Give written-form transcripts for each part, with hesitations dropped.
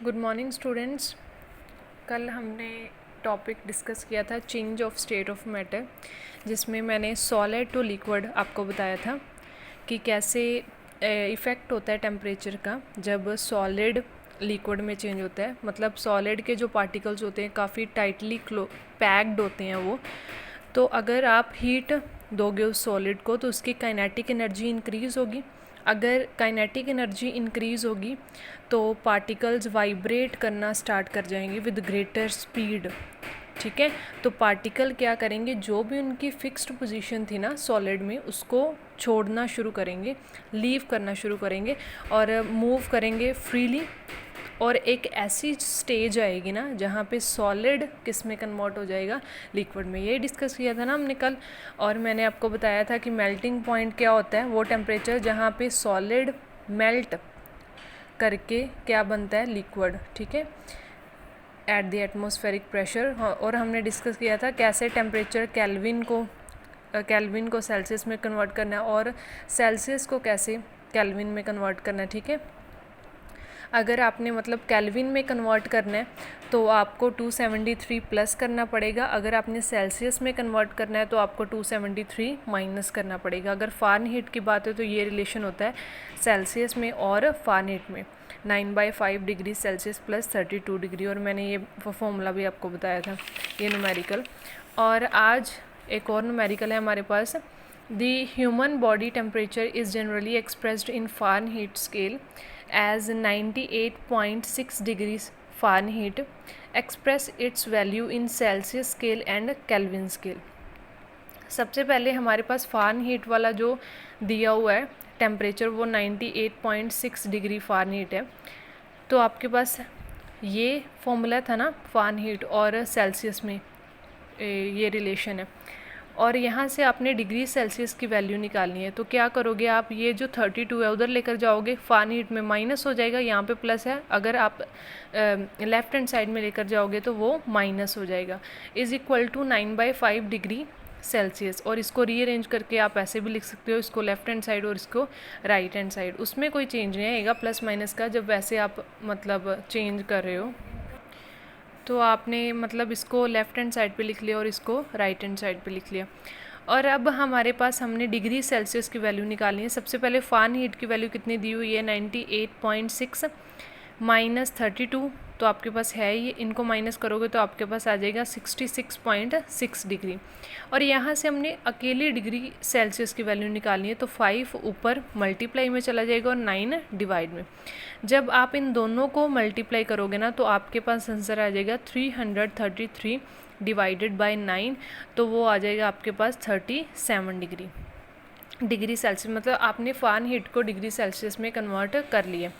Good morning students. कल हमने topic discuss किया था change of state of matter, जिसमें मैंने सॉलिड टू लिक्विड आपको बताया था कि कैसे इफ़ेक्ट होता है टेम्परेचर का जब सॉलिड लिक्विड में चेंज होता है। मतलब सॉलिड के जो पार्टिकल्स होते हैं काफ़ी टाइटली पैक्ड होते हैं वो। तो अगर आप हीट दोगे उस सॉलिड को तो उसकी काइनेटिक एनर्जी इंक्रीज़ होगी। अगर काइनेटिक एनर्जी इंक्रीज़ होगी तो पार्टिकल्स वाइब्रेट करना स्टार्ट कर जाएंगे विद ग्रेटर स्पीड। ठीक है, तो पार्टिकल क्या करेंगे, जो भी उनकी फिक्स्ड पोजीशन थी ना सॉलिड में, उसको छोड़ना शुरू करेंगे, लीव करना शुरू करेंगे और मूव करेंगे फ्रीली। और एक ऐसी स्टेज आएगी ना जहाँ पे सॉलिड किस में कन्वर्ट हो जाएगा, लिक्विड में। ये डिस्कस किया था ना हमने कल। और मैंने आपको बताया था कि मेल्टिंग पॉइंट क्या होता है, वो टेम्परेचर जहाँ पे सॉलिड मेल्ट करके क्या बनता है, लिक्विड। ठीक है, एट द एटमॉस्फेरिक प्रेशर। और हमने डिस्कस किया था कैसे टेम्परेचर केल्विन को सेल्सियस में कन्वर्ट करना है और सेल्सियस को कैसे केल्विन में कन्वर्ट करना है। ठीक है, अगर आपने मतलब केल्विन में कन्वर्ट करना है तो आपको 273 प्लस करना पड़ेगा। अगर आपने सेल्सियस में कन्वर्ट करना है तो आपको 273 माइनस करना पड़ेगा। अगर फ़ारेनहीट की बात है तो ये रिलेशन होता है सेल्सियस में और फ़ारेनहीट में, 9/5 डिग्री सेल्सियस प्लस 32 डिग्री। और मैंने ये फॉर्मूला भी आपको बताया था, ये न्यूमेरिकल। और आज एक और न्यूमेरिकल है हमारे पास। The human body temperature is generally expressed in Fahrenheit scale as 98.6 degrees Fahrenheit. Express its value in Celsius scale and Kelvin scale. सबसे पहले हमारे पास फ़ारेनहीट वाला जो दिया हुआ है टेम्परेचर, वो 98.6 डिग्री फ़ारेनहीट है। तो आपके पास ये फॉर्मूला था ना फ़ारेनहीट और सेल्सियस में, ये रिलेशन है। और यहाँ से आपने डिग्री सेल्सियस की वैल्यू निकालनी है। तो क्या करोगे आप, ये जो 32 है उधर लेकर जाओगे, फ़ारेनहीट में माइनस हो जाएगा, यहाँ पे प्लस है। अगर आप लेफ़्ट हैंड साइड में लेकर जाओगे तो वो माइनस हो जाएगा। Is equal to 9/5 degree Celsius. और इसको रीअरेंज करके आप ऐसे भी लिख सकते हो, इसको लेफ़्ट हैंड साइड और इसको राइट हैंड साइड। उसमें कोई चेंज नहीं आएगा प्लस माइनस का, जब वैसे आप मतलब चेंज कर रहे हो। तो आपने मतलब इसको लेफ़्ट हैंड साइड पे लिख लिया और इसको राइट हैंड साइड पे लिख लिया। और अब हमारे पास हमने डिग्री सेल्सियस की वैल्यू निकालनी है। सबसे पहले फ़ारेनहीट की वैल्यू कितनी दी हुई है, 98.6 माइनस 32, तो आपके पास है ये, इनको माइनस करोगे तो आपके पास आ जाएगा 66.6 डिग्री। और यहाँ से हमने अकेली डिग्री सेल्सियस की वैल्यू निकालनी है, तो 5 ऊपर मल्टीप्लाई में चला जाएगा और 9 डिवाइड में। जब आप इन दोनों को मल्टीप्लाई करोगे ना तो आपके पास आंसर आ जाएगा 333 डिवाइडेड बाय 9, तो वो आ जाएगा आपके पास 37 डिग्री सेल्सियस। मतलब आपने फ़ारेनहीट को डिग्री सेल्सियस में कन्वर्ट कर लिया।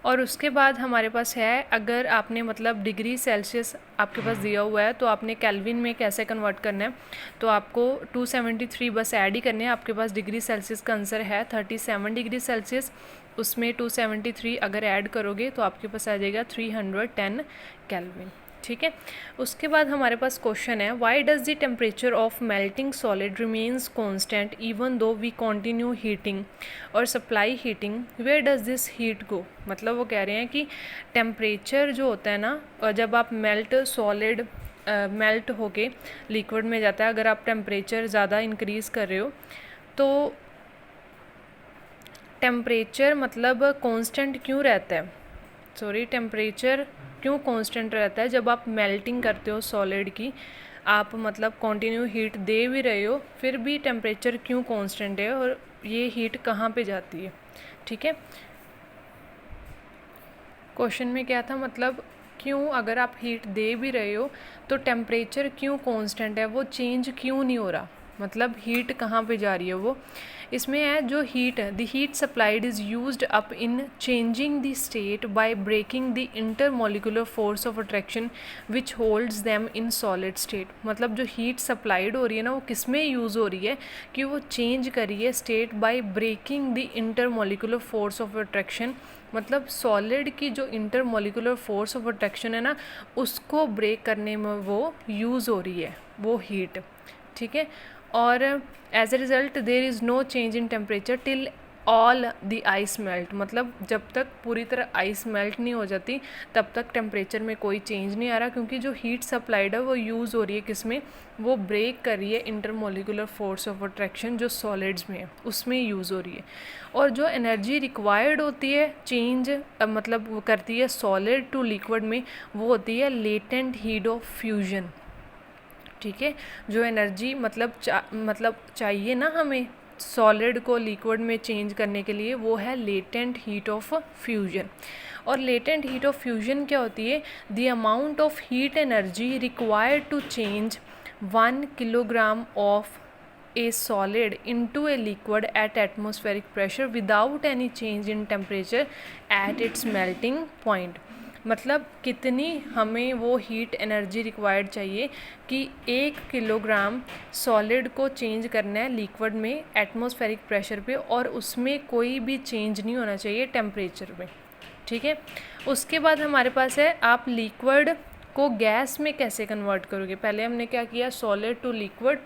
और उसके बाद हमारे पास है, अगर आपने मतलब डिग्री सेल्सियस आपके पास दिया हुआ है तो आपने केल्विन में कैसे कन्वर्ट करना है, तो आपको 273 बस ऐड ही करने हैं। आपके पास डिग्री सेल्सियस का आंसर है 37 डिग्री सेल्सियस, उसमें 273 अगर ऐड करोगे तो आपके पास आ जाएगा 310 केल्विन। ठीक है, उसके बाद हमारे पास क्वेश्चन है, why does the temperature of melting solid remains constant even though we continue heating और supply heating, where does this heat go. मतलब वो कह रहे हैं कि टेम्परेचर जो होता है ना, जब आप सॉलिड मेल्ट होके लिक्विड में जाता है, अगर आप टेम्परेचर ज़्यादा इंक्रीज़ कर रहे हो तो टेम्परेचर मतलब कांस्टेंट क्यों रहता है, टेम्परेचर क्यों कांस्टेंट रहता है जब आप मेल्टिंग करते हो सॉलिड की, आप मतलब कंटिन्यू हीट दे भी रहे हो फिर भी टेम्परेचर क्यों कांस्टेंट है और ये हीट कहाँ पे जाती है। ठीक है, क्वेश्चन में क्या था, मतलब क्यों अगर आप हीट दे भी रहे हो तो टेम्परेचर क्यों कांस्टेंट है, वो चेंज क्यों नहीं हो रहा, मतलब हीट कहाँ पे जा रही है वो। इसमें है जो हीट है, the heat supplied is used up in changing the state by breaking the intermolecular force of attraction which holds them in solid state. मतलब जो हीट सप्लाइड हो रही है ना, वो किस में यूज़ हो रही है कि वो चेंज करी है state by breaking the intermolecular force of attraction. मतलब सॉलिड की जो इंटरमोलिकुलर फोर्स ऑफ अट्रैक्शन है ना, उसको ब्रेक करने में वो यूज़ हो रही है वो हीट। ठीक है, और as a result there is no change in temperature till all the ice melt, मतलब जब तक पूरी तरह आइस मेल्ट नहीं हो जाती तब तक टेम्परेचर में कोई चेंज नहीं आ रहा, क्योंकि जो हीट सप्लाइड है वो यूज़ हो रही है किस में, वो ब्रेक कर रही है इंटरमोलिकुलर फोर्स ऑफ अट्रैक्शन जो सॉलिड्स में है उसमें यूज़ हो रही है। और जो एनर्जी रिक्वायर्ड होती है चेंज मतलब वो करती है सॉलिड टू लिक्विड में, वो होती है लेटेंट हीट ऑफ फ्यूजन। ठीक है, जो एनर्जी मतलब चाहिए ना हमें सॉलिड को लिक्विड में चेंज करने के लिए, वो है लेटेंट हीट ऑफ फ्यूजन। और लेटेंट हीट ऑफ फ्यूजन क्या होती है, the amount of heat energy required to change 1 kilogram of a solid into a liquid at atmospheric pressure without any change in temperature at its melting point। मतलब कितनी हमें वो heat energy required चाहिए कि 1 kilogram solid को change करना है liquid में एटमॉस्फेरिक प्रेशर पे, और उसमें कोई भी चेंज नहीं होना चाहिए टेम्परेचर में। ठीक है, उसके बाद हमारे पास है आप लिक्विड को गैस में कैसे कन्वर्ट करोगे। पहले हमने क्या किया, सॉलिड टू लिक्विड,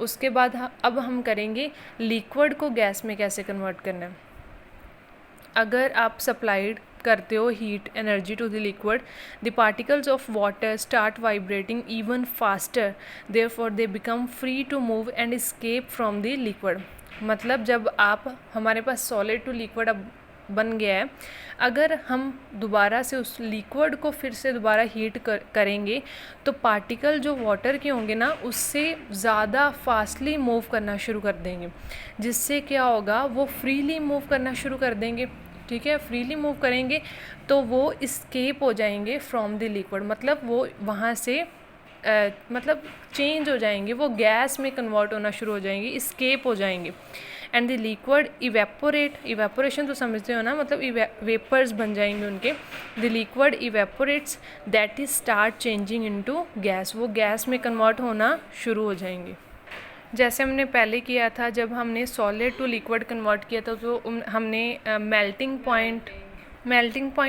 उसके बाद अब हम करेंगे लिक्विड को गैस में कैसे कन्वर्ट करना है। अगर आप सप्लाइड करते हो heat energy to the liquid, the particles of water start vibrating even faster, therefore they become free to move and escape from the liquid. मतलब जब आप हमारे पास सॉलिड टू लिक्विड अब बन गया है, अगर हम दोबारा से उस लिक्विड को फिर से दोबारा हीट करेंगे तो पार्टिकल जो वाटर के होंगे ना उससे ज़्यादा फास्टली मूव करना शुरू कर देंगे, जिससे क्या होगा, वो फ्रीली मूव करना शुरू कर देंगे। ठीक है, फ्रीली मूव करेंगे तो वो इस्केप हो जाएंगे फ्रॉम द लिक्विड, मतलब वो वहाँ से मतलब चेंज हो जाएंगे, वो गैस में कन्वर्ट होना शुरू हो जाएंगे, इस्केप हो जाएंगे। And the liquid evaporate, evaporation तो समझते हो ना, मतलब वेपर्स बन जाएंगे उनके। The liquid evaporates that is start changing into gas, वो गैस में कन्वर्ट होना शुरू हो जाएंगे। जैसे हमने पहले किया था, जब हमने सॉलिड टू लिक्विड कन्वर्ट किया था तो हमने मेल्टिंग पॉइंट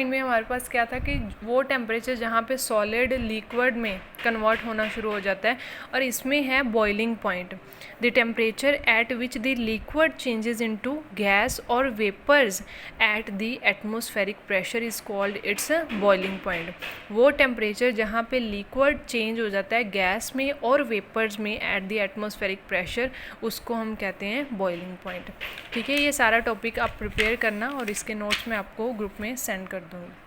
में हमारे पास क्या था कि वो टेम्परेचर जहाँ पे सॉलिड लिक्विड में कन्वर्ट होना शुरू हो जाता है, और इसमें है boiling point, the temperature at which the liquid changes into gas और vapours at the atmospheric pressure is called its boiling point. वो टेम्परेचर जहाँ पे लिक्विड चेंज हो जाता है गैस में और वेपर्स में एट द एटमॉस्फेरिक प्रेशर, उसको हम कहते हैं बॉइलिंग पॉइंट। ठीक है, ये सारा टॉपिक आप प्रिपेयर करना और इसके नोट्स मैं आपको ग्रुप में सेंड कर दूँगी।